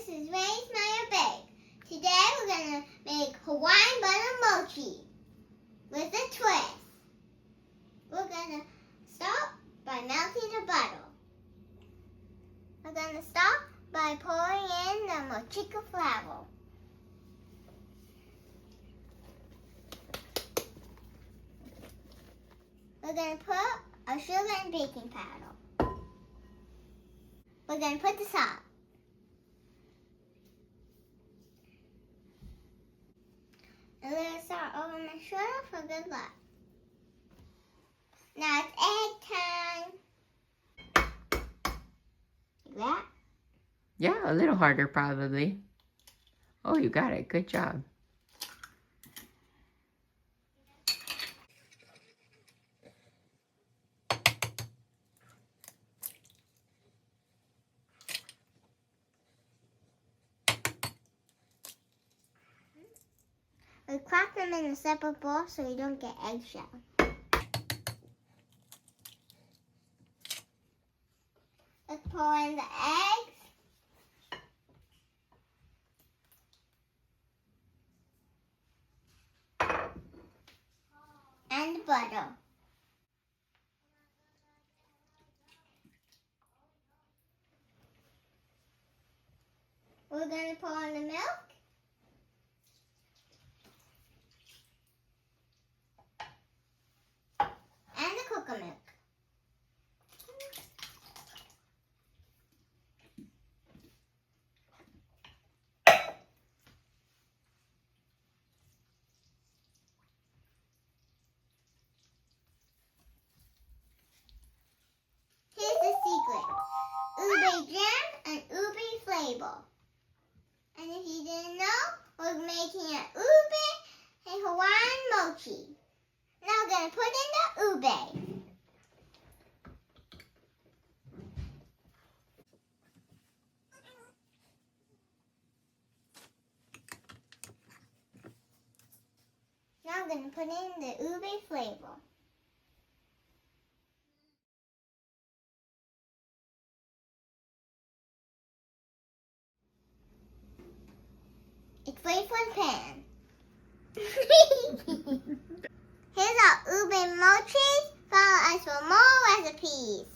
this is Ray's Mayo Bake. Today we're going to make Hawaiian butter mochi with a twist. We're going to start by melting the butter. We're going to start by pouring in the mochika flour. We're going to put our sugar and baking powder. We're going to put the salt. And we're going to start over my sugar for good luck. Now it's egg time. Like that? Yeah, a little harder probably. Oh, you got it. Good job. We crack them in a separate bowl so you don't get eggshell. Let's pour in the eggs. And the butter. We're going to pour in the milk. And the cocoa milk. Here's the secret. UBE jam and UBE flavor. And if you didn't know, we're making an UBE and Hawaiian mochi. Now we're going to put in the UBE. Now I'm going to put in the UBE flavor. It's ready for the pan. Here's our UBE mochi. Follow us for more recipes.